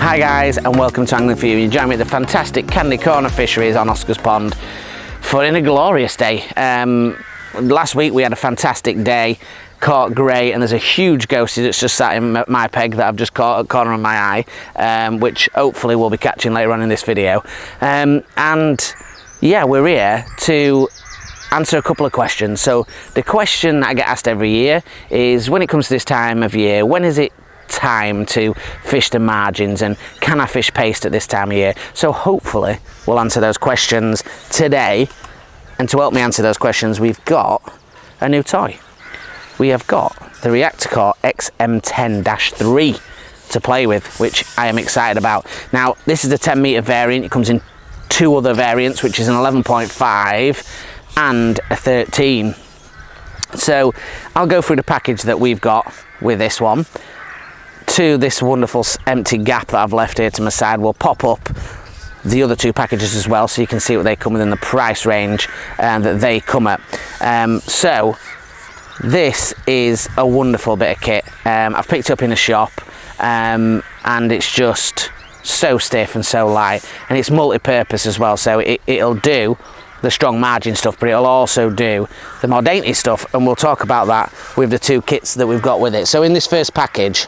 Hi guys, and welcome to Angling For You. You join me at the fantastic Candy Corner Fisheries on Oscars Pond for a glorious day. Last week we had a fantastic day, caught great, and there's a huge ghostie that's just sat in my peg that I've just caught at the corner of my eye, which hopefully we'll be catching later on in this video. And yeah, we're here to answer a couple of questions. So the question that I get asked every year is, when it comes to this time of year, when is it time to fish the margins, and can I fish paste at this time of year? So hopefully we'll answer those questions today. And to help me answer those questions, we've got a new toy. We have got the Reactacore XM10-3 to play with, which I am excited about. Now, this is the 10 meter variant. It comes in two other variants, which is an 11.5 and a 13. So I'll go through the package that we've got with this one. To this wonderful empty gap that I've left here to my side, we'll pop up the other two packages as well, so you can see what they come within the price range that they come at. So this is a wonderful bit of kit. I've picked it up in a shop, and it's just so stiff and so light, and it's multi-purpose as well. So it'll do the strong margin stuff, but it'll also do the more dainty stuff, and we'll talk about that with the two kits that we've got with it. So in this first package,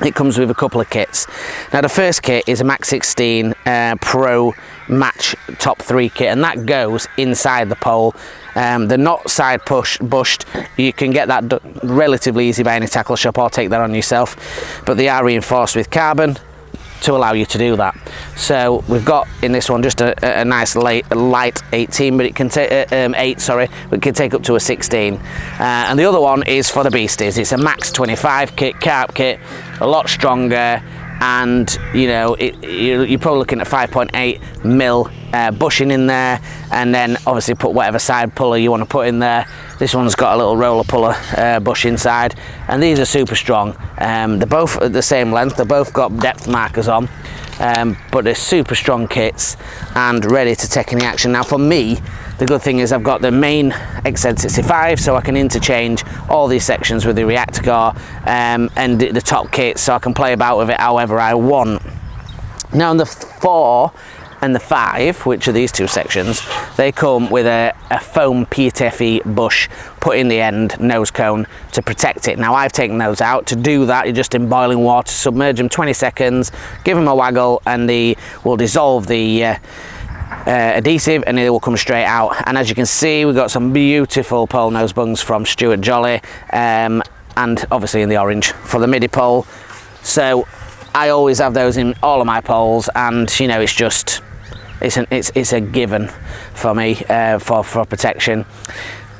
it comes with a couple of kits. Now the first kit is a Max 16 Pro Match Top 3 kit, and that goes inside the pole. They're not side bushed. You can get that relatively easy by any tackle shop, or take that on yourself, but they are reinforced with carbon to allow you to do that. So we've got in this one just a nice light 18, but it can take 8, sorry, but it can take up to a 16. And the other one is for the beasties. It's a Max 25 kit, Karp kit, a lot stronger, and you know, you're probably looking at 5.8 mil bushing in there, and then obviously put whatever side puller you want to put in there. This one's got a little roller puller bush inside, and these are super strong. They're both at the same length, they've both got depth markers on, but they're super strong kits and ready to take any action. Now for me, the good thing is I've got the main XM65, so I can interchange all these sections with the Reactacore and the top kit, so I can play about with it however I want. Now in the 4 and the 5, which are these two sections, they come with a foam PTFE bush put in the end, nose cone, to protect it. Now I've taken those out. To do that, you're just in boiling water, submerge them 20 seconds, give them a waggle, and they will dissolve the adhesive, and it will come straight out. And as you can see, we've got some beautiful pole nose bungs from Stuart Jolly, and obviously in the orange for the Middy pole. So I always have those in all of my poles, and you know, it's just it's a given for me for protection.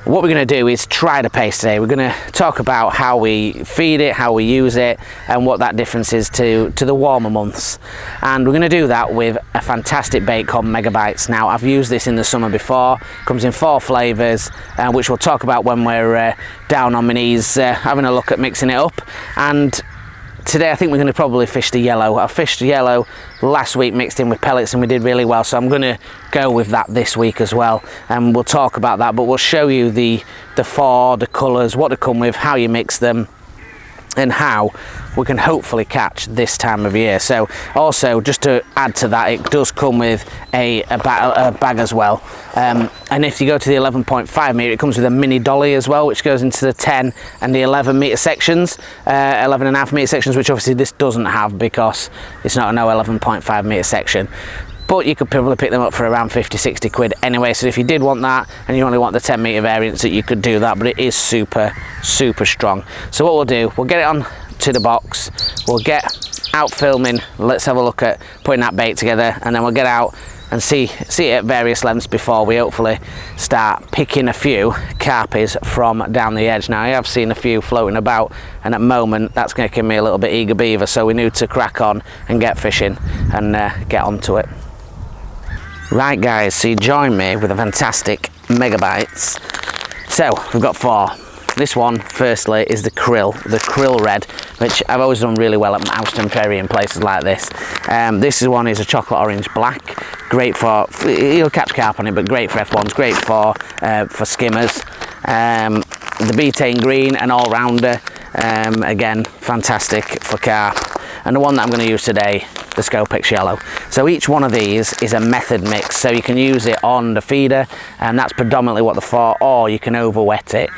What we're going to do is try the paste today. We're going to talk about how we feed it, how we use it, and what that difference is to the warmer months. And we're going to do that with a fantastic bait called Megabites. Now I've used this in the summer before. Comes in 4 flavours, which we'll talk about when we're down on my knees having a look at mixing it up. And today I think we're going to probably fish the yellow. I fished the yellow last week, mixed in with pellets, and we did really well, so I'm going to go with that this week as well, and we'll talk about that. But we'll show you the 4, the colours, what they come with, how you mix them, and how we can hopefully catch this time of year. So also, just to add to that, it does come with a bag as well, and if you go to the 11.5 meter, it comes with a mini dolly as well, which goes into the 10 and the 11 meter sections, 11.5 meter sections, which obviously this doesn't have because it's not a 11.5 meter section. But you could probably pick them up for around 50-60 quid anyway. So if you did want that and you only want the 10 meter variants, that you could do that, but it is super strong. So what we'll do, we'll get it on to the box, we'll get out filming, let's have a look at putting that bait together, and then we'll get out and see it at various lengths before we hopefully start picking a few carpies from down the edge. Now I have seen a few floating about, and at the moment that's going to give me a little bit eager beaver, so we need to crack on and get fishing and get onto it. Right guys, so you join me with a fantastic Megabites. So we've got 4. This one, firstly, is the krill red, which I've always done really well at Mouston Ferry and places like this. This one is a chocolate orange black, great for, you'll catch carp on it, but great for F1s, great for skimmers. The betaine green, an all-rounder, again, fantastic for carp. and the one that I'm going to use today, the Scopex Yellow. So each one of these is a method mix, so you can use it on the feeder, and that's predominantly what they're for, or you can over wet it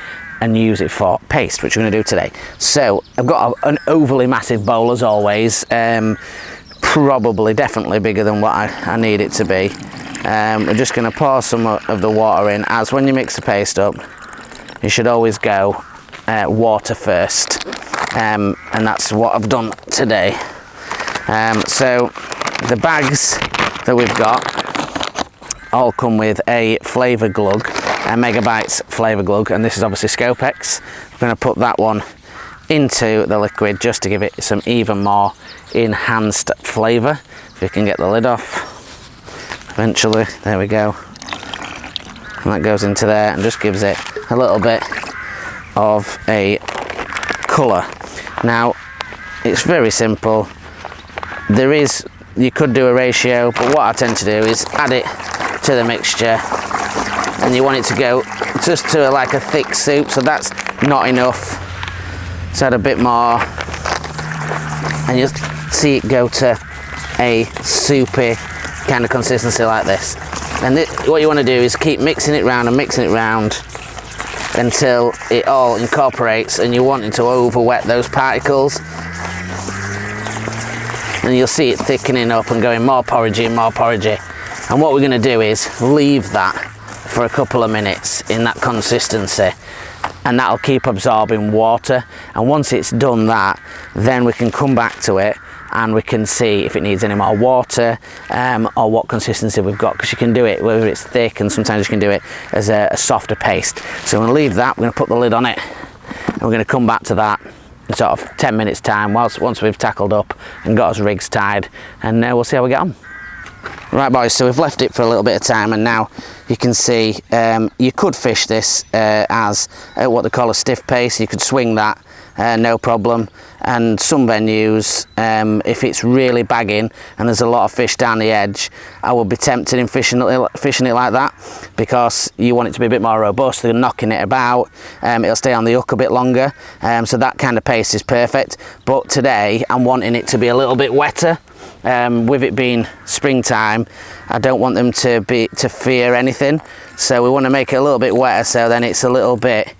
and use it for paste, which we're going to do today. So I've got an overly massive bowl as always, probably definitely bigger than what I need it to be. We're just going to pour some of the water in, as when you mix the paste up you should always go water first, and that's what I've done today. So the bags that we've got all come with a flavour glug, a Megabytes flavour glug, and this is obviously Scopex. I'm going to put that one into the liquid just to give it some even more enhanced flavour. If you can get the lid off eventually, there we go, and that goes into there and just gives it a little bit of a colour. Now it's very simple. You could do a ratio, but what I tend to do is add it to the mixture, and you want it to go just to like a thick soup, so that's not enough, so add a bit more and you'll see it go to a soupy kind of consistency like this. And what you want to do is keep mixing it round and mixing it round until it all incorporates, and you're wanting to over wet those particles, and you'll see it thickening up and going more porridgey and more porridgey. And what we're going to do is leave that for a couple of minutes in that consistency, and that'll keep absorbing water, and once it's done that, then we can come back to it and we can see if it needs any more water, or what consistency we've got, because you can do it whether it's thick, and sometimes you can do it as a softer paste. So we're going to leave that, we're going to put the lid on it, and we're going to come back to that in sort of 10 minutes time once we've tackled up and got us rigs tied, and we'll see how we get on. Right boys, so we've left it for a little bit of time, and now you can see you could fish this as what they call a stiff paste. You could swing that, no problem, and some venues, if it's really bagging and there's a lot of fish down the edge, I would be tempted in fishing it like that, because you want it to be a bit more robust. They're knocking it about, it'll stay on the hook a bit longer, so that kind of paste is perfect. But today I'm wanting it to be a little bit wetter. With it being springtime, I don't want them to fear anything, so we want to make it a little bit wetter, so then it's a little bit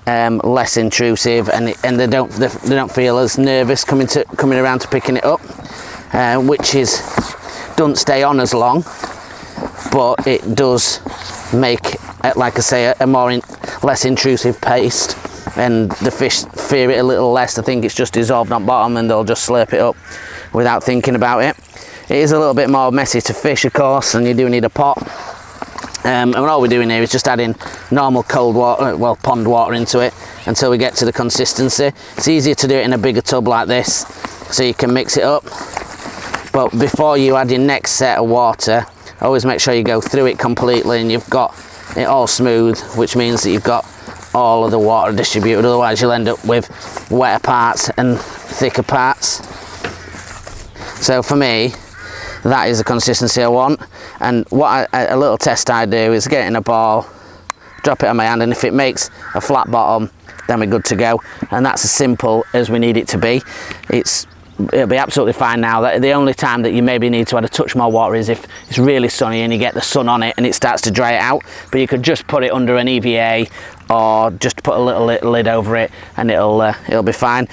less intrusive, and they don't feel as nervous coming around to picking it up, which doesn't stay on as long, but it does make, like I say, a less intrusive paste, and the fish fear it a little less. I think it's just dissolved on bottom and they'll just slurp it up without thinking about it. It is a little bit more messy to fish, of course, and you do need a pot. And all we're doing here is just adding normal cold water, well, pond water into it until we get to the consistency. It's easier to do it in a bigger tub like this, so you can mix it up. But before you add your next set of water, always make sure you go through it completely and you've got it all smooth, which means that you've got all of the water distributed. Otherwise you'll end up with wetter parts and thicker parts. So for me, that is the consistency I want. And what a little test I do is get it in a ball, drop it on my hand, and if it makes a flat bottom, then we're good to go. And that's as simple as we need it to be. It'll be absolutely fine now. The only time that you maybe need to add a touch more water is if it's really sunny and you get the sun on it and it starts to dry it out. But you could just put it under an EVA, or just put a little lid over it, and it'll be fine.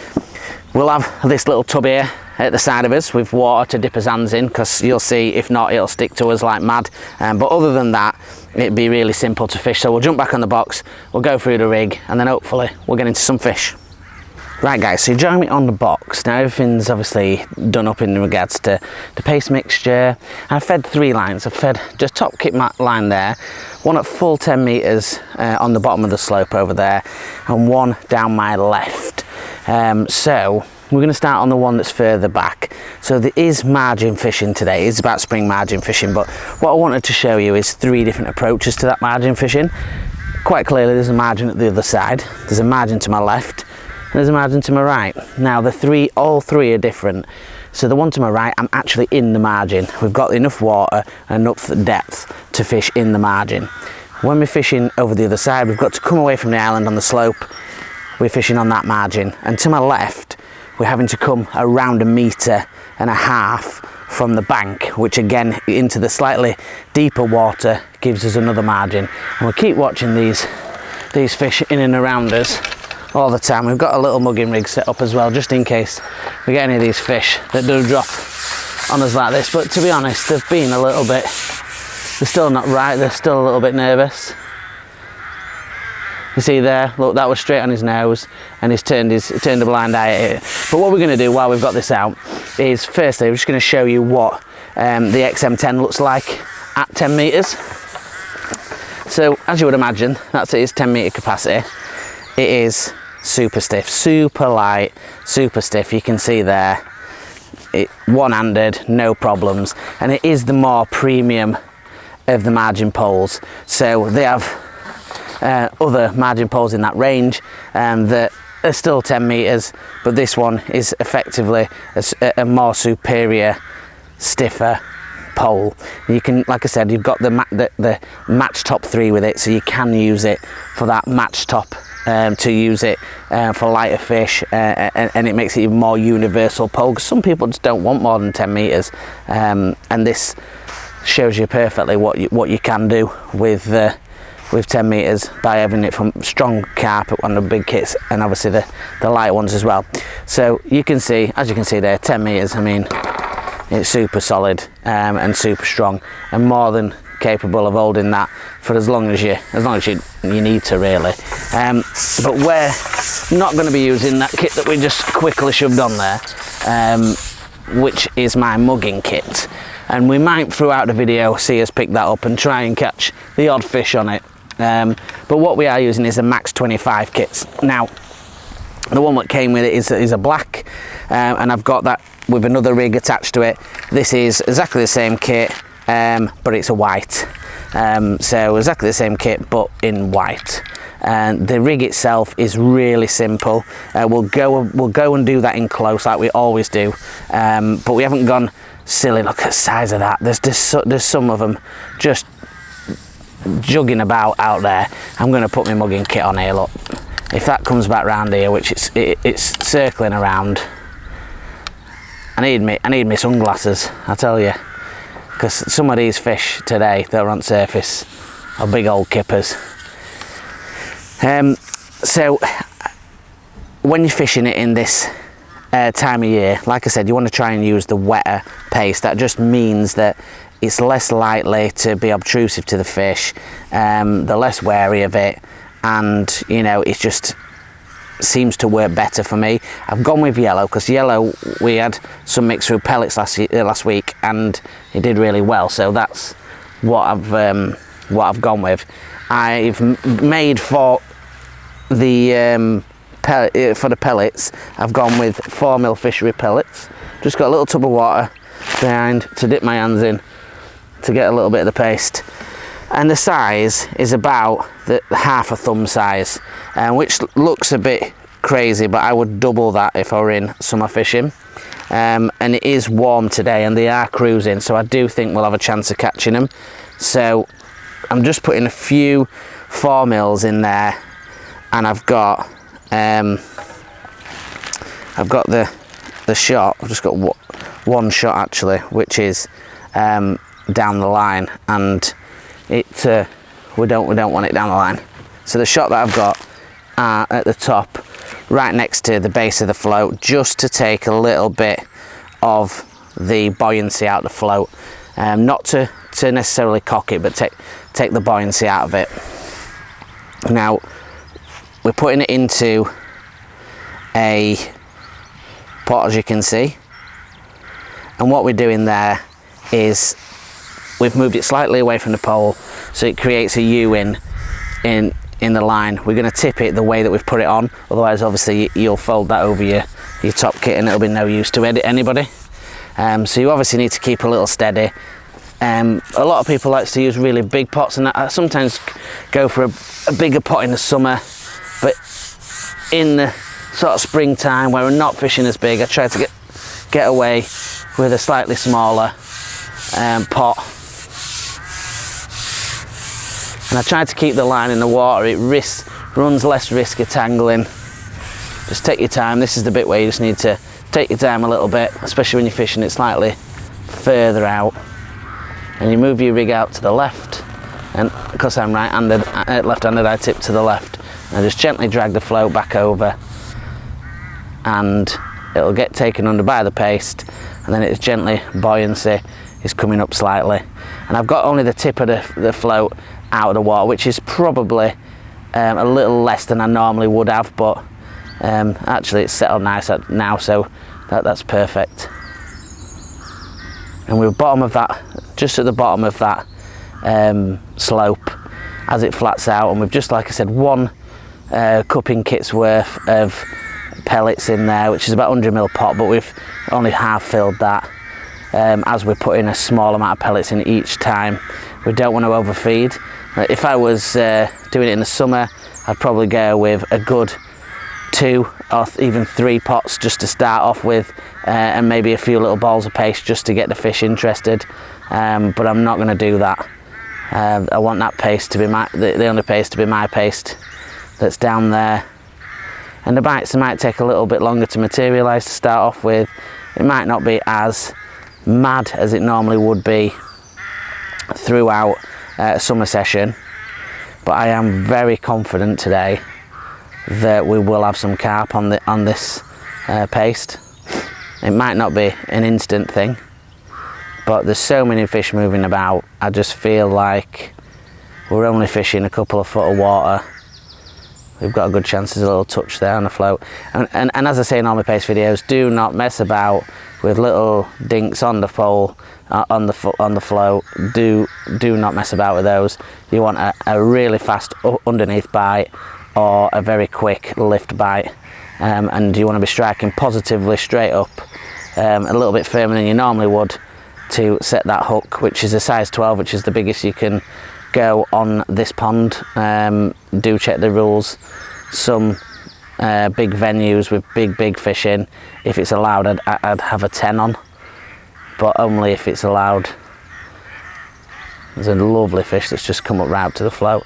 We'll have this little tub here at the side of us with water to dip his hands in, because you'll see if not it'll stick to us like mad, but other than that it'd be really simple to fish. So we'll jump back on the box, we'll go through the rig, and then hopefully we'll get into some fish. Right guys, so you join me on the box. Now everything's obviously done up in regards to the paste mixture. I've fed 3 lines. I've fed just top kit line there, one at full 10 metres on the bottom of the slope over there, and one down my left. So we're going to start on the one that's further back. So there is margin fishing today. It's about spring margin fishing, but what I wanted to show you is 3 different approaches to that margin fishing. Quite clearly there's a margin at the other side, there's a margin to my left, and there's a margin to my right. Now all three are different. So the one to my right, I'm actually in the margin. We've got enough water and enough depth to fish in the margin. When we're fishing over the other side, we've got to come away from the island on the slope. We're fishing on that margin, and to my left we're having to come around 1.5 meters from the bank, which again into the slightly deeper water gives us another margin. And we'll keep watching these fish in and around us all the time. We've got a little mugging rig set up as well, just in case we get any of these fish that do drop on us like this. But to be honest, they've been a little bit, they're still not right, they're still a little bit nervous. You see there, look, that was straight on his nose, and he's turned a blind eye at it. But what we're going to do while we've got this out is, firstly, we're just going to show you what the XM10 looks like at 10 meters. So, as you would imagine, that's its 10 meter capacity. It is super stiff, super light, super stiff. You can see there, one-handed, no problems, and it is the more premium of the margin poles. So they have other margin poles in that range that are still 10 meters, but this one is effectively a more superior, stiffer pole. You can, like I said, you've got the match top 3 with it, so you can use it for that match top, to use it for lighter fish, and it makes it even more universal pole, because some people just don't want more than 10 meters, and this shows you perfectly what you can do with 10 meters by having it from strong carp on the big kits, and obviously the light ones as well. So you can see, as you can see there, 10 meters, I mean, it's super solid and super strong, and more than capable of holding that for as long as you need to, really. But we're not going to be using that kit that we just quickly shoved on there, which is my mugging kit, and we might throughout the video see us pick that up and try and catch the odd fish on it. But what we are using is a Max 25 kits. Now, the one that came with it is a black, and I've got that with another rig attached to it. This is exactly the same kit, but it's a white. So exactly the same kit, but in white. And the rig itself is really simple. We'll go and do that in close like we always do, but we haven't gone silly. Look at the size of that. There's some of them just jugging about out there. I'm going to put my mugging kit on here. Look, if that comes back round here, which it's circling around, I need my sunglasses, I tell you, because some of these fish today that are on surface are big old kippers. So when you're fishing it in this time of year, like I said, you want to try and use the wetter paste. That just means that it's less likely to be obtrusive to the fish, they're less wary of it, and you know, it just seems to work better for me. I've gone with yellow because yellow, we had some mixed through pellets last week and it did really well, so that's what I've gone with. I've made for the pellets, I've gone with 4mm fishery pellets. Just got a little tub of water behind to dip my hands in to get a little bit of the paste, and the size is about the half a thumb size, which looks a bit crazy, but I would double that if I were in summer fishing. And it is warm today and they are cruising, so I do think we'll have a chance of catching them. So I'm just putting a few 4mm in there, and I've got the shot. I've just got one shot actually, which is down the line, and we don't want it down the line. So the shot that I've got at the top, right next to the base of the float, just to take a little bit of the buoyancy out of the float, not to necessarily cock it, but take the buoyancy out of it. Now we're putting it into a pot, as you can see, and what we're doing there is we've moved it slightly away from the pole so it creates a U in the line. We're going to tip it the way that we've put it on, otherwise obviously you'll fold that over your top kit and it'll be no use to anybody. So you obviously need to keep a little steady. A lot of people like to use really big pots, and I sometimes go for a bigger pot in the summer, but in the sort of springtime where we're not fishing as big, I try to get away with a slightly smaller pot, and I try to keep the line in the water. It runs less risk of tangling just take your time. This is the bit where you just need to take your time a little bit, especially when you're fishing it slightly further out. And you move your rig out to the left, and because I'm right-handed, left-handed, I tip to the left. And I just gently drag the float back over, and it'll get taken under by the paste, and then it's gently, buoyancy is coming up slightly. And I've got only the tip of the float out of the water, which is probably a little less than I normally would have, but actually it's settled nice now, so that's perfect. And we're bottom of that, just at the bottom of that slope as it flats out, and we've just, like I said, one cupping kit's worth of pellets in there, which is about 100ml pot, but we've only half filled that, as we're putting a small amount of pellets in each time. We don't want to overfeed. If I was doing it in the summer, I'd probably go with a good 2 or even 3 pots just to start off with, and maybe a few little balls of paste just to get the fish interested, but I'm not going to do that. I want that paste to be the only paste to be my paste that's down there. And the bites, they might take a little bit longer to materialise to start off with. It might not be as mad as it normally would be throughout a summer session, but I am very confident today that we will have some carp on this paste. It might not be an instant thing, but there's so many fish moving about. I just feel like we're only fishing a couple of foot of water. We've got a good chance. There's a little touch there on the float, and as I say in all my paste videos, do not mess about with little dinks on the pole, on the float. Do not mess about with those. You want a really fast underneath bite or a very quick lift bite, and you want to be striking positively straight up, a little bit firmer than you normally would, to set that hook, which is a size 12, which is the biggest you can go on this pond. Do check the rules. Some big venues with big fish in, if it's allowed, I'd have a 10 on, but only if it's allowed. There's a lovely fish that's just come up right up to the float.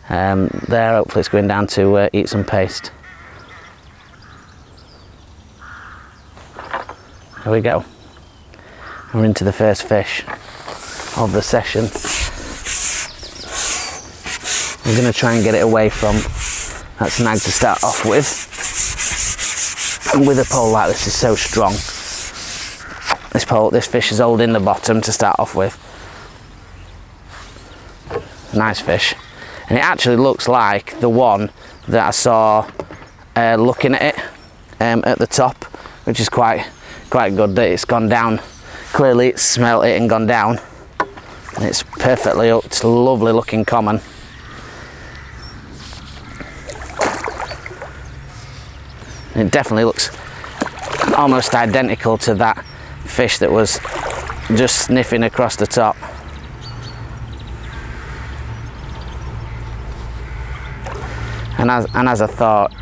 There, hopefully it's going down to eat some paste. There we go. We're into the first fish of the session. I'm going to try and get it away from that snag to start off with. And with a pole like this is so strong. This fish is holding the bottom to start off with. Nice fish. And it actually looks like the one that I saw looking at it at the top, which is quite good that it's gone down. Clearly it's smelt it and gone down. And it's perfectly hooked. It's a lovely looking common. It definitely looks almost identical to that fish that was just sniffing across the top. And as I thought,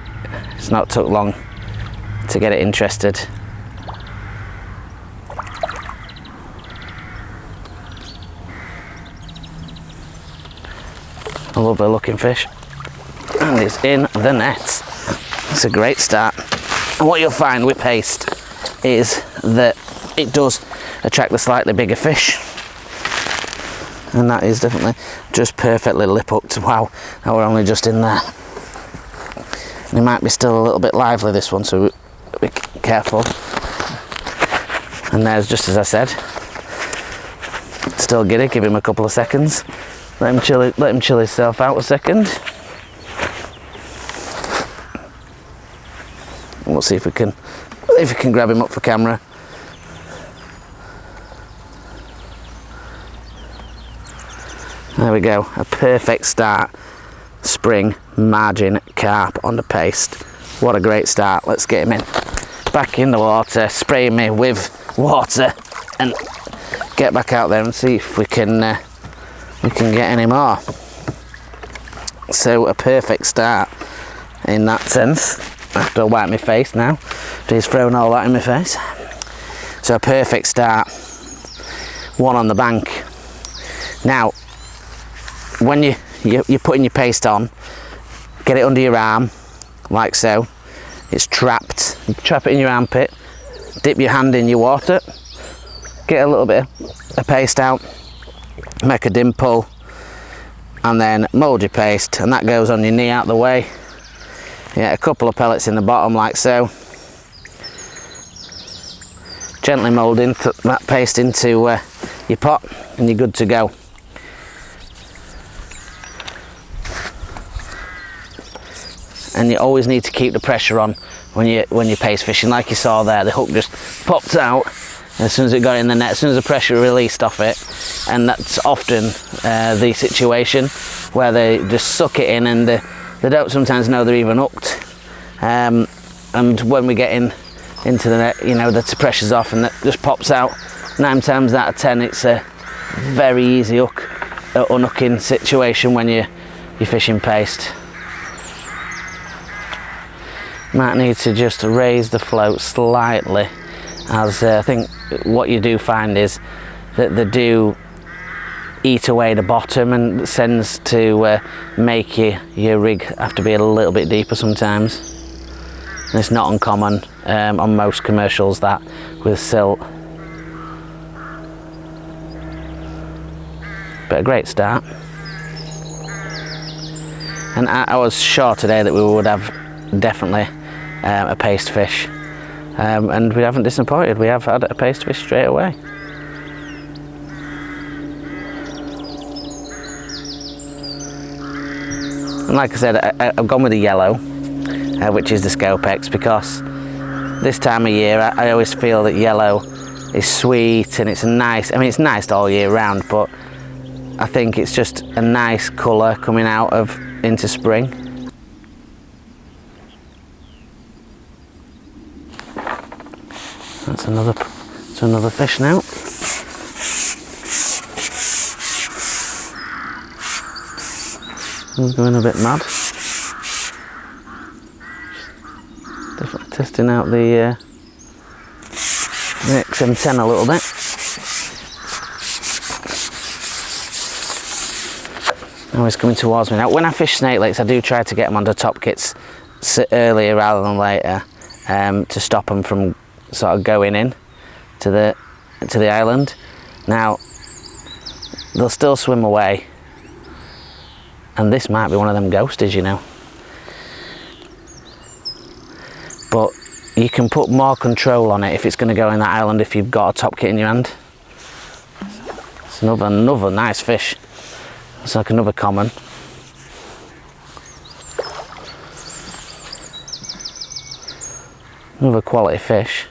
it's not took long to get it interested. A lovely looking fish, and it's in the net. It's a great start. And what you'll find with paste is that it does attract the slightly bigger fish, and that is definitely just perfectly lip hooked. Wow, now we're only just in there. It might be still a little bit lively, this one, so be careful. And there's, just as I said, still giddy. Give him a couple of seconds. Let him chill himself out a second. And we'll see if we can grab him up for camera. There we go, a perfect start. Spring margin carp on the paste. What a great start. Let's get him in. Back in the water, spray me with water, and get back out there and see if we can get any more. So a perfect start in that sense. I have to wipe my face now. He's thrown all that in my face. So a perfect start. One on the bank. Now, when you're putting your paste on, get it under your arm, like so. it's trapped. You trap it in your armpit, dip your hand in your water, get a little bit of paste out, make a dimple, and then mould your paste, and that goes on your knee out the way. Yeah, a couple of pellets in the bottom like so. Gently mould into that paste into your pot, and you're good to go. And you always need to keep the pressure on when you're paste fishing. Like you saw there, the hook just popped out as soon as it got in the net, as soon as the pressure released off it. And that's often the situation where they just suck it in, and they don't sometimes know they're even hooked. And when we get into the net, you know, the pressure's off and that just pops out. 9 times out of 10 it's a very easy unhooking situation when you're fishing paste. Might need to just raise the float slightly, as I think what you do find is that they do eat away the bottom, and it tends to make your rig have to be a little bit deeper sometimes. And it's not uncommon on most commercials that with silt. But a great start. And I was sure today that we would have definitely a paste fish, and we haven't disappointed. We have had a paste fish straight away. And like I said, I've gone with the yellow, which is the Scopex, because this time of year I always feel that yellow is sweet and it's nice. I mean, it's nice all year round, but I think it's just a nice colour coming out of into spring. That's another fish now. He's going a bit mad. Definitely testing out the XM10 a little bit. Now he's coming towards me. Now when I fish snake lakes, I do try to get them onto top kits earlier rather than later, to stop them from sort of going in to the island. Now they'll still swim away, and this might be one of them ghosties, you know. But you can put more control on it if it's going to go in that island if you've got a top kit in your hand. It's another nice fish. It's like another common. Another quality fish.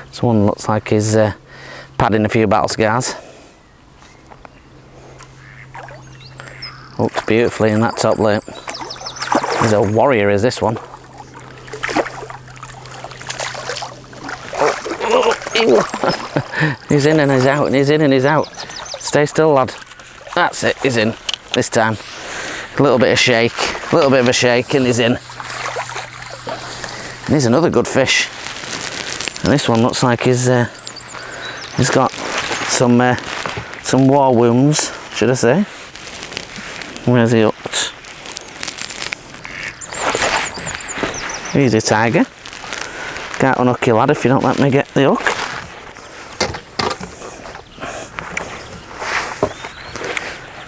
This one looks like he's padding a few battle scars. Hooked beautifully in that top lip. He's a warrior, is this one. He's in and he's out, and he's in and he's out. Stay still, lad. That's it, he's in this time. A little bit of shake, a little bit of a shake, and he's in. And he's another good fish. And this one looks like he's got some war wounds, should I say. Where's he hooked? Easy, tiger. Can't unhook your lad if you don't let me get the hook.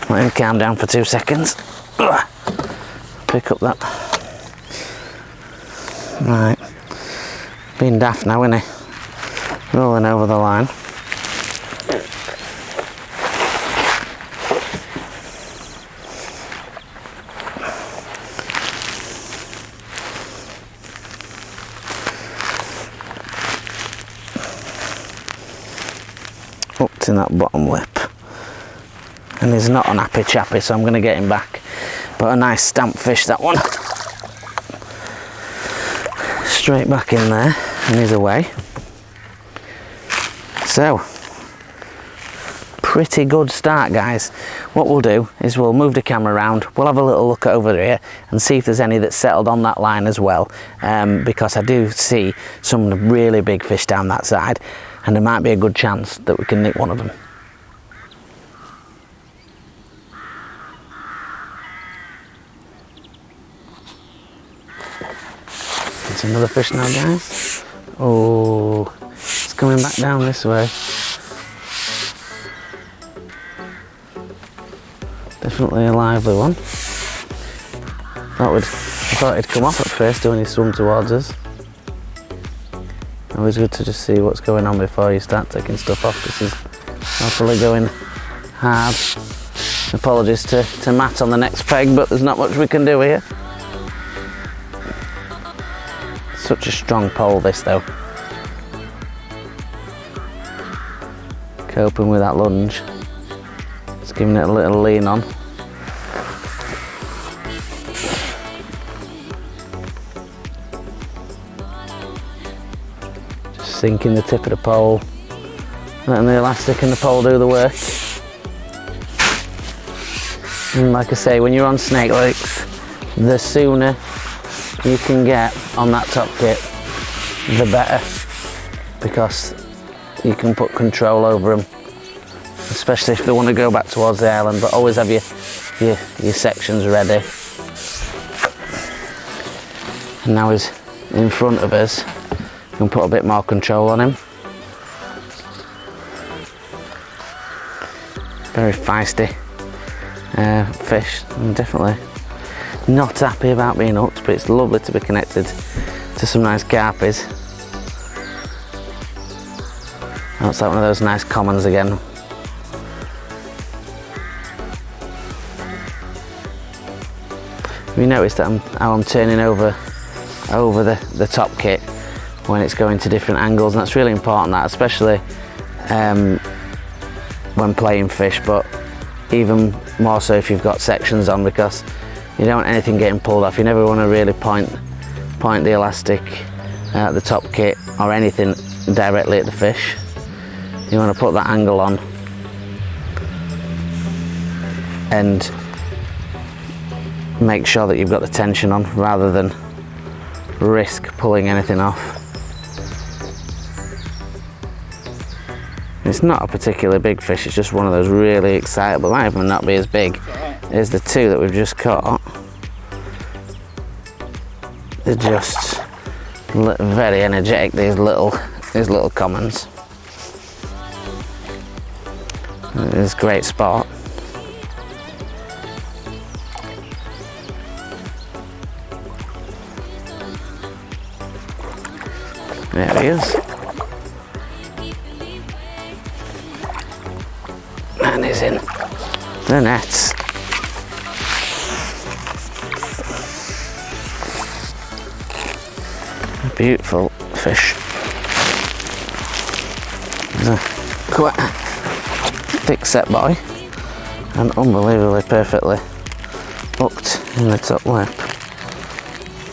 Let him calm down for 2 seconds. Pick up that. Right. Being daft now, isn't he? Rolling over the line. Hooked in that bottom lip. And he's not an happy chappy, so I'm going to get him back. But a nice stamp fish, that one. Straight back in there, and he's away. So, pretty good start, guys. What we'll do is we'll move the camera around, we'll have a little look over here and see if there's any that's settled on that line as well, because I do see some really big fish down that side, and there might be a good chance that we can nick one of them. That's another fish now, guys. Oh, it's coming back down this way. Definitely a lively one. I thought he'd come off at first when he swum towards us. Always good to just see what's going on before you start taking stuff off. This is hopefully going hard. Apologies to Matt on the next peg, but there's not much we can do here. Such a strong pole this though. Coping with that lunge. Just giving it a little lean on. Just sinking the tip of the pole. Letting the elastic and the pole do the work. And like I say, when you're on snake lakes, the sooner you can get on that top kit, the better, because you can put control over them, especially if they want to go back towards the island. But always have your sections ready. And now he's in front of us, you can put a bit more control on him. Very feisty fish. I'm definitely not happy about being hooked, but it's lovely to be connected to some nice carpies. Oh, it's like one of those nice commons again. Have you noticed that how I'm turning over the top kit when it's going to different angles? And that's really important, that, especially when playing fish, but even more so if you've got sections on, because you don't want anything getting pulled off. You never want to really point the elastic at the top kit or anything directly at the fish. You want to put that angle on and make sure that you've got the tension on rather than risk pulling anything off. It's not a particularly big fish, it's just one of those really excitable, might even not be as big as the two that we've just caught. They're just very energetic, these little commons. It's a great spot. There he is. And he's in the nets. A beautiful fish. He's a quite thick set boy and unbelievably perfectly hooked in the top lip.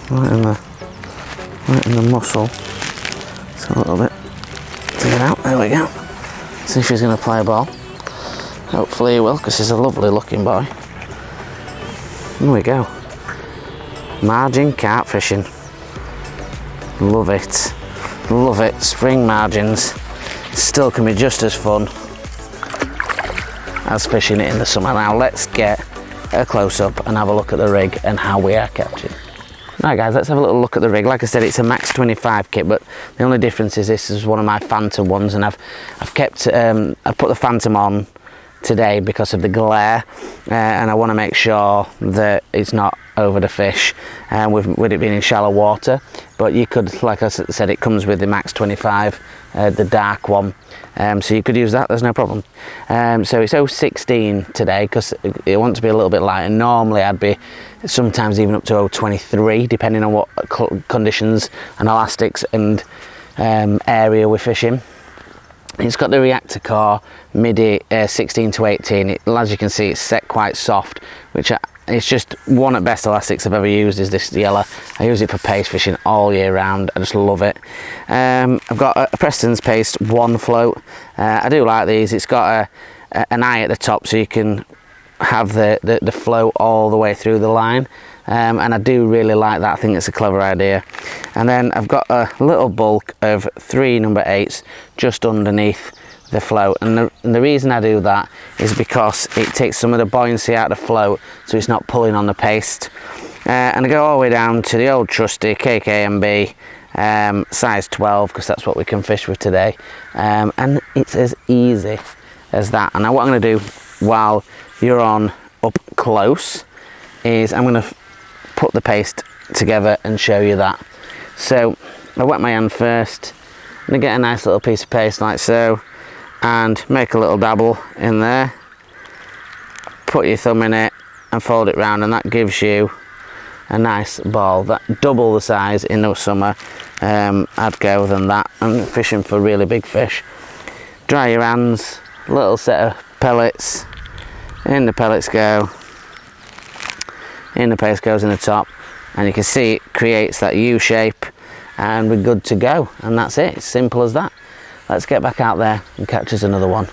Right in the muscle. It's a little bit to get out. There we go. See if he's going to play a ball. Hopefully he will, because he's a lovely looking boy. There we go. Margin carp fishing. Love it. Love it. Spring margins still can be just as fun as fishing it in the summer. Now let's get a close-up and have a look at the rig and how we are catching. Right guys, let's have a little look at the rig. Like I said, it's a Max 25 kit, but the only difference is this is one of my Phantom ones, and I've put the Phantom on today because of the glare, and I want to make sure that it's not over the fish with it being in shallow water. But you could, like I said, it comes with the Max 25, the dark one, so you could use that, there's no problem. So it's 016 today because it wants to be a little bit lighter. Normally I'd be sometimes even up to 023 depending on what conditions and elastics and area we're fishing. It's got the Reactacore Middy 16 to 18. As you can see, it's set quite soft, which it's just one of the best elastics I've ever used is this yellow. I use it for paste fishing all year round. I just love it. I've got a Preston's Paste 1 float. I do like these. It's got an eye at the top so you can have the float all the way through the line. And I do really like that. I think it's a clever idea. And then I've got a little bulk of 3 number 8s just underneath the float, and the reason I do that is because it takes some of the buoyancy out of the float, so it's not pulling on the paste. and I go all the way down to the old trusty KKMB size 12, because that's what we can fish with today, and it's as easy as that. And now what I'm going to do while you're on up close is I'm going to put the paste together and show you that. So I wet my hand first. I'm going to get a nice little piece of paste like so and make a little dabble in there, put your thumb in it and fold it round, and that gives you a nice ball. That double the size in the summer. I'd go than that. I'm fishing for really big fish. Dry your hands, a little set of pellets, in the pellets go, in the paste goes in the top, and you can see it creates that U shape, and we're good to go. And that's it, it's simple as that. Let's get back out there and catch us another one.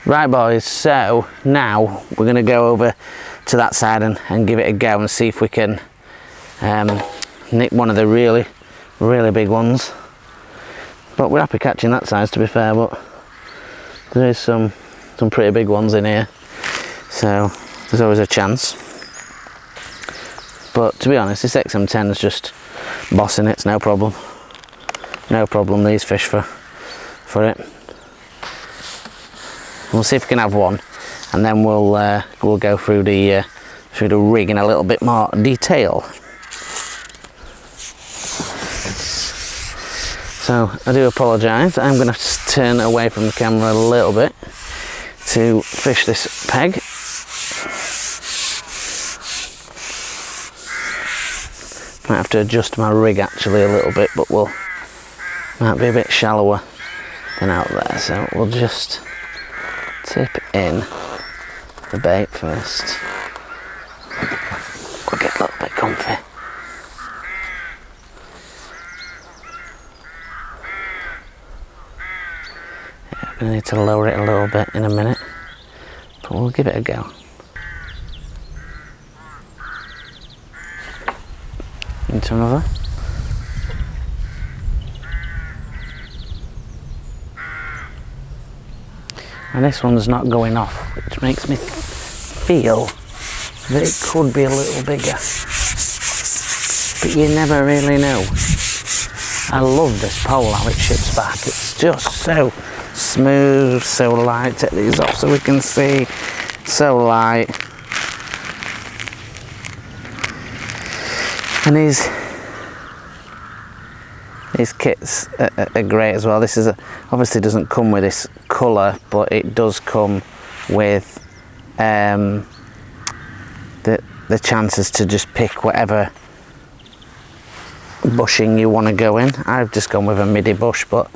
Right boys, so now we're going to go over to that side and give it a go and see if we can nick one of the really big ones. But we're happy catching that size, to be fair, but there is some pretty big ones in here, so there's always a chance. But to be honest, this XM10 is just bossing it. It's no problem, these fish for it. We'll see if we can have one, and then we'll go through the rig in a little bit more detail. So I do apologise, I'm going to turn away from the camera a little bit to fish this peg. Might have to adjust my rig actually a little bit, but might be a bit shallower than out there, so we'll just tip in the bait first. We'll get a little bit comfy. Yeah, I'm going to need to lower it a little bit in a minute, but we'll give it a go. Into another. And this one's not going off, which makes me feel that it could be a little bigger, but you never really know. I love this pole, how it ships back. It's just so smooth, so light. Take these off so we can see. So light. And these kits are great as well. This is obviously doesn't come with this colour, but it does come with the chances to just pick whatever bushing you want to go in. I've just gone with a Middy bush, but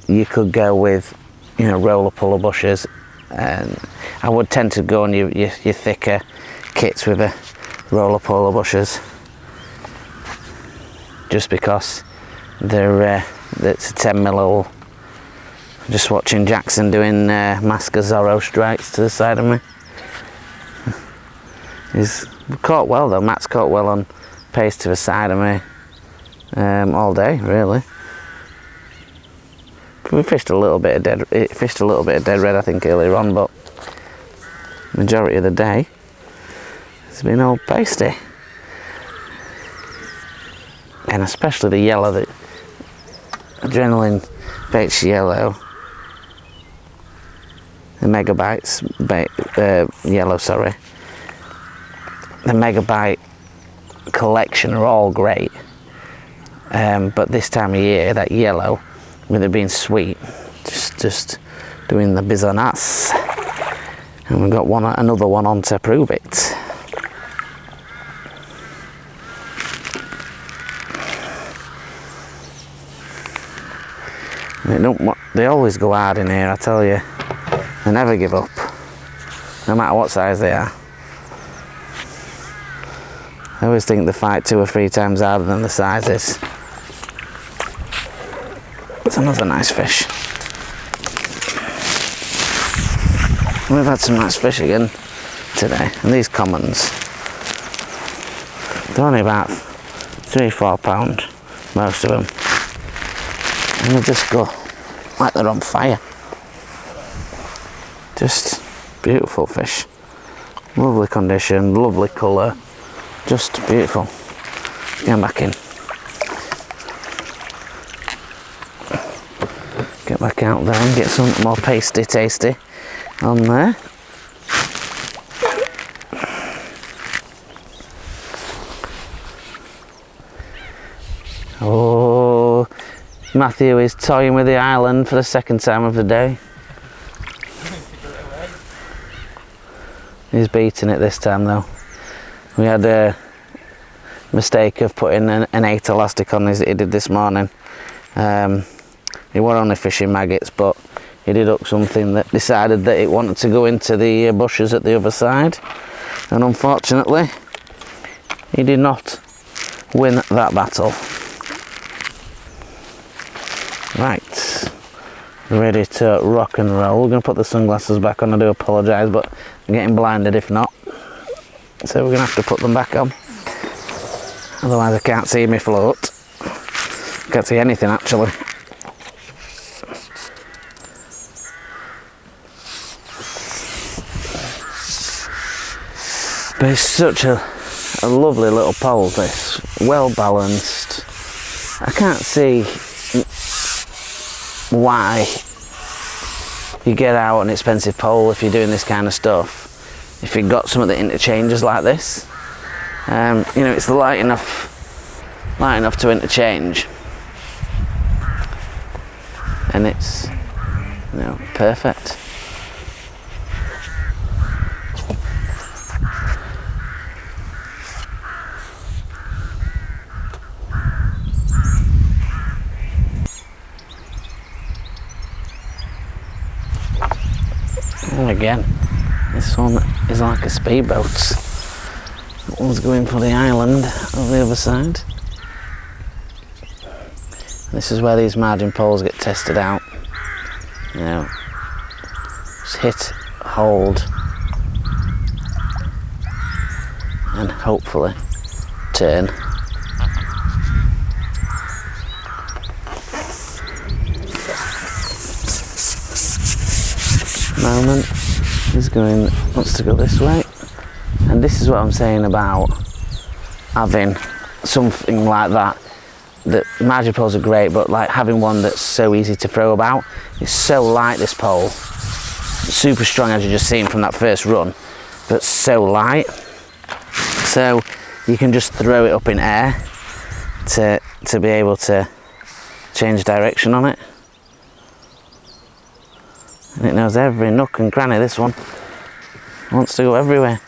you could go with, roller puller bushes, and I would tend to go on your thicker kits with a roller puller bushes, just because it's a 10mm. Just watching Jackson doing Masker Zorro strikes to the side of me. He's caught well though. Matt's caught well on paste to the side of me all day, really. We fished a little bit of dead red, I think, earlier on, but majority of the day it's been all pasty. And especially the yellow, the adrenaline baits yellow, the megabytes yellow, sorry. The megabyte collection are all great, but this time of year, that yellow, with it being sweet, just doing the biz on us. And we've got another one on to prove it. They always go hard in here, I tell you. They never give up, no matter what size they are. I always think they fight 2 or 3 times harder than the size is. It's another nice fish. We've had some nice fish again today, and these commons, they're only about 3-4 pound, most of them, and they just go like they're on fire. Just beautiful fish, lovely condition, lovely colour, Just beautiful. Get back in. Get back out there and get some more pasty tasty on there. Oh, Matthew is toying with the island for the second time of the day. He's beating it this time though. We had a mistake of putting an 8 elastic on as he did this morning. He wasn't only fishing maggots, but he did hook something that decided that it wanted to go into the bushes at the other side, and unfortunately he did not win that battle. Right, ready to rock and roll. We're going to put the sunglasses back on. I do apologise, but I'm getting blinded if not, so we're going to have to put them back on, otherwise I can't see me float. Can't see anything actually. But it's such a lovely little pole, this. Well balanced. I can't see why you get out an expensive pole if you're doing this kind of stuff. If you've got something that interchanges like this. You know, it's light enough to interchange. And it's, you know, perfect. And again, this one is like a speedboat. That one's going for the island on the other side. This is where these margin poles get tested out. You know, just hit, hold, and hopefully turn. Moment is going, wants to go this way, and this is what I'm saying about having something like that. The margin poles are great, but like having one that's so easy to throw about. It's so light, this pole, super strong as you just seen from that first run, but so light, so you can just throw it up in air to be able to change direction on it. And it knows every nook and cranny. This one wants to go everywhere.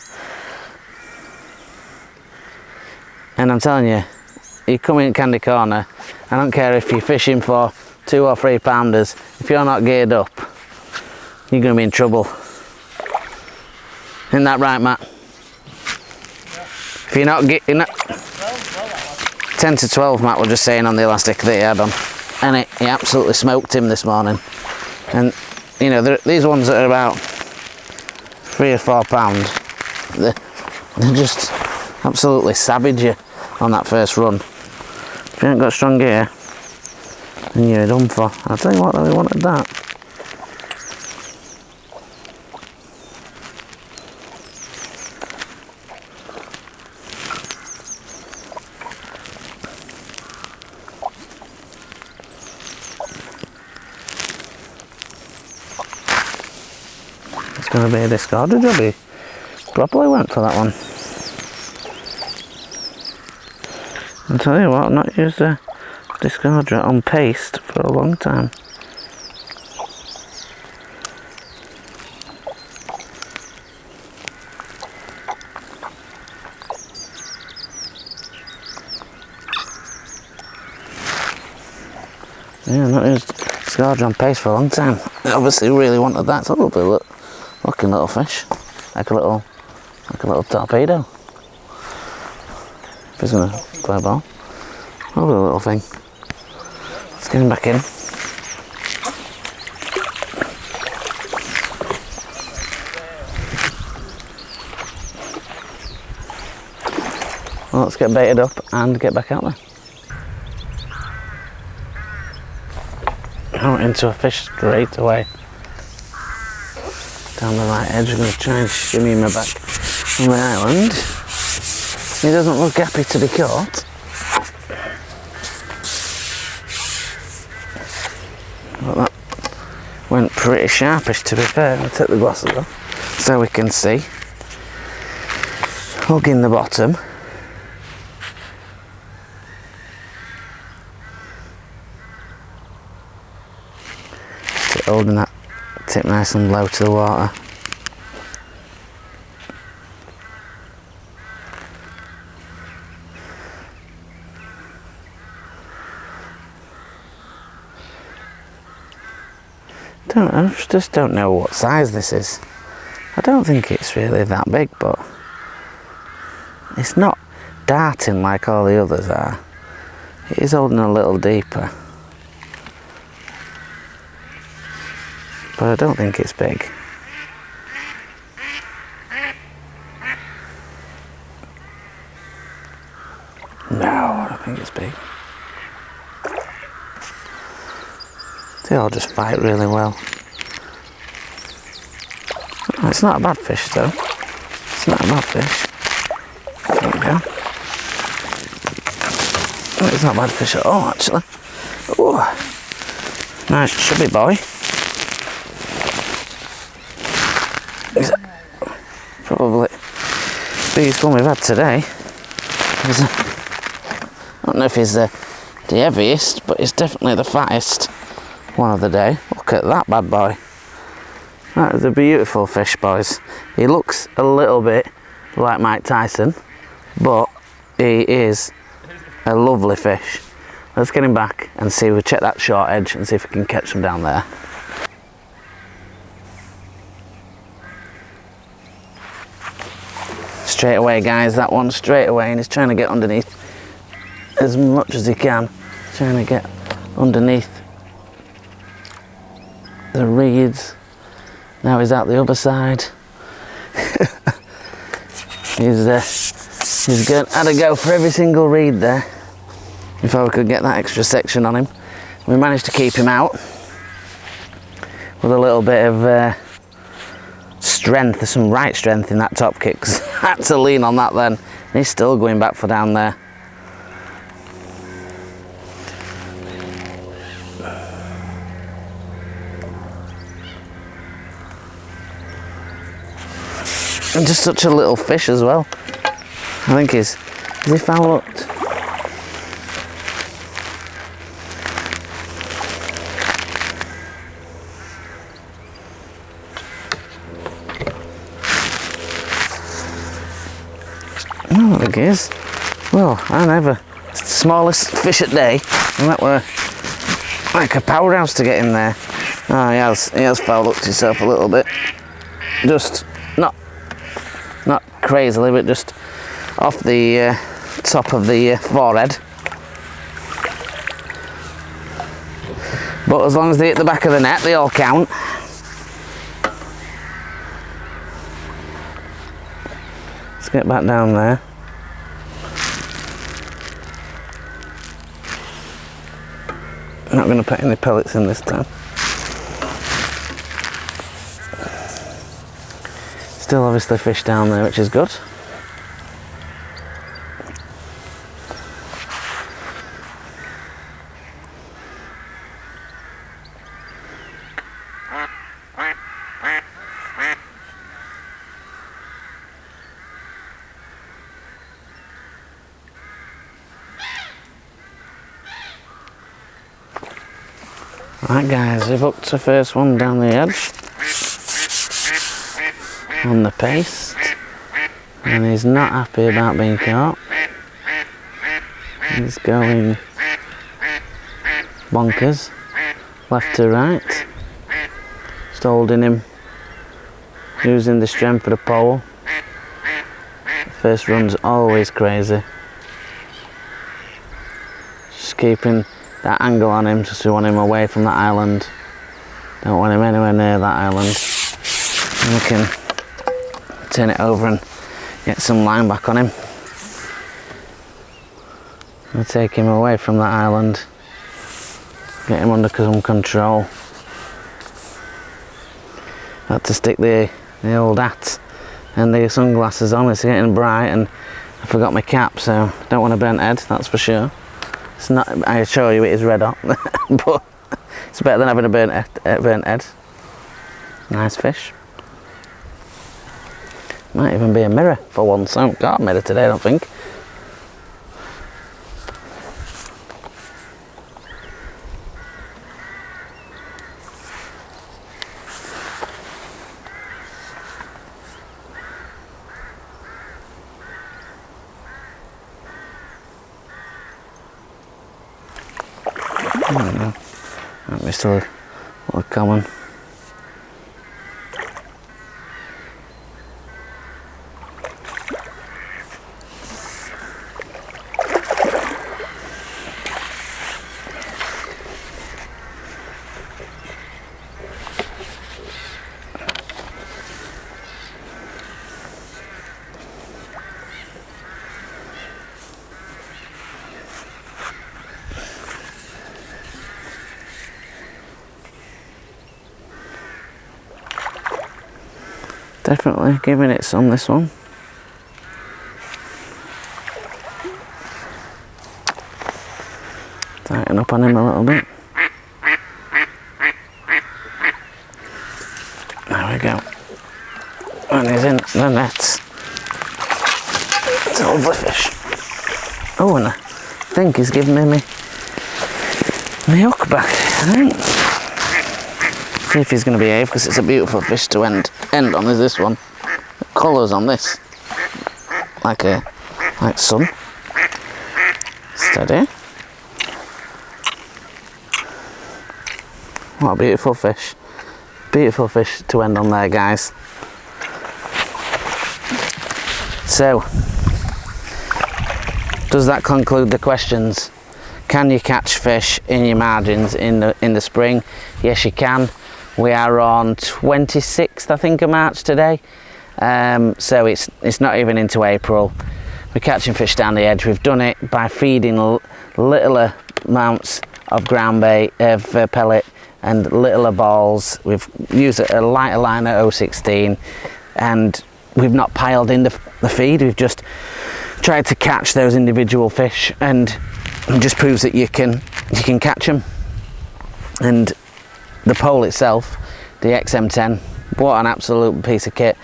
And I'm telling you, you come in Candy Corner, I don't care if you're fishing for 2 or 3 pounders, if you're not geared up, you're going to be in trouble. Isn't that right, Matt? Yeah. If you're not getting 10 to 12, Matt was just saying on the elastic that he had on, and he absolutely smoked him this morning. And you know, these ones that are about 3 or 4 pound, they're just absolutely savage you on that first run. If you haven't got strong gear, then you're done for. I'll tell you what, though, we wanted that. It's going to be a discarder job. He properly went for that one. I'll tell you what, I've not used a discarder on paste for a long time. Yeah, I've not used discarder on paste for a long time. I obviously really wanted that. It's a lovely looking little fish, like a little torpedo. If he's gonna play a ball, lovely little thing. Let's get him back in. Well, let's get baited up and get back out there. Out into a fish straight away. Down the right edge, I'm going to try and shimmy him back on the island. He doesn't look happy to be caught. Well, that went pretty sharpish, to be fair. I'll take the glasses off so we can see. Hook in the bottom. Holding that tip nice and low to the water. I just don't know what size this is. I don't think it's really that big, but it's not darting like all the others are. It is holding a little deeper, but I don't think it's big. No, I don't think it's big. They all just fight really well. Oh, it's not a bad fish though. It's not a bad fish. There we go. Oh, it's not a bad fish at all, actually. Oh, nice chubby boy. He's probably the biggest one we've had today. I don't know if he's the heaviest, but he's definitely the fattest one of the day. Look at that bad boy. That is a beautiful fish, boys. He looks a little bit like Mike Tyson, but he is a lovely fish. Let's get him back and see. We'll check that short edge and see if we can catch him down there. Straight away, guys, that one straight away, and he's trying to get underneath as much as he can. Trying to get underneath the reeds. Now he's out the other side. He's had a go for every single reed there before we could get that extra section on him. We managed to keep him out with a little bit of strength, some right strength in that top kick, 'cause I had to lean on that then. And he's still going back for down there. And just such a little fish as well. I think is he foul hooked? I don't think he is. Well, I never. It's the smallest fish at day, and that were like a powerhouse to get in there. Oh, he has foul hooked himself a little bit. Just not crazily, but just off the top of the forehead. But as long as they hit the back of the net, they all count. Let's get back down there. I'm not going to put any pellets in this time. Still obviously fish down there, which is good. Right guys, we've hooked the first one down the edge on the paste, and he's not happy about being caught. He's going bonkers, left to right, just holding him, using the strength of the pole. The first run's always crazy. Just keeping that angle on him, just we want him away from that island. Don't want him anywhere near that island. And we can turn it over and get some line back on him. I'll take him away from that island, get him under some control. Had to stick the old hat and the sunglasses on, it's getting bright, and I forgot my cap, so don't want a burnt head, that's for sure. It's not, I assure you it is red hot, but it's better than having a burnt head. Nice fish. Might even be a mirror for once. I haven't got a mirror today, I don't think. Might be still a common. Definitely giving it some, this one. Tighten up on him a little bit. There we go. And he's in the net. It's a lovely fish. Oh, and I think he's giving me my hook back, I think. See if he's going to behave, because it's a beautiful fish to end on. Is this one? The colours on this, like sun. Steady. What a beautiful fish! Beautiful fish to end on there, guys. So, does that conclude the questions? Can you catch fish in your margins in the spring? Yes, you can. We are on 26th, I think, of March today, so it's not even into April. We're catching fish down the edge. We've done it by feeding littler amounts of ground bait, pellet, and littler balls. We've used a lighter liner 016, and we've not piled in the feed. We've just tried to catch those individual fish, and it just proves that you can catch them. And the pole itself, the XM10, what an absolute piece of kit.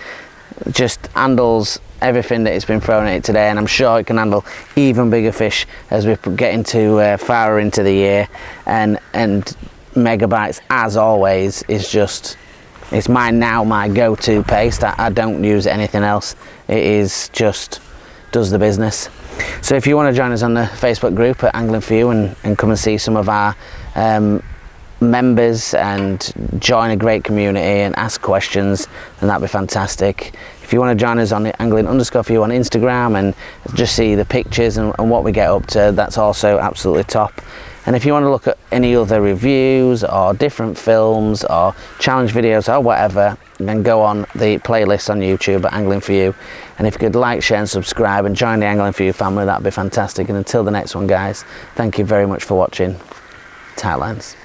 Just handles everything that it's been thrown at it today, and I'm sure it can handle even bigger fish as we get into far into the year. And megabytes, as always, is just, it's my go-to paste. I don't use anything else. It is just does the business. So if you want to join us on the Facebook group at Angling For You and come and see some of our members and join a great community and ask questions, then that'd be fantastic. If you want to join us on the Angling_For You on Instagram and just see the pictures and what we get up to, that's also absolutely top. And if you want to look at any other reviews or different films or challenge videos or whatever, then go on the playlist on YouTube at Angling For You. And if you could like, share and subscribe and join the Angling For You family, that'd be fantastic. And until the next one, guys, thank you very much for watching. Tight lines.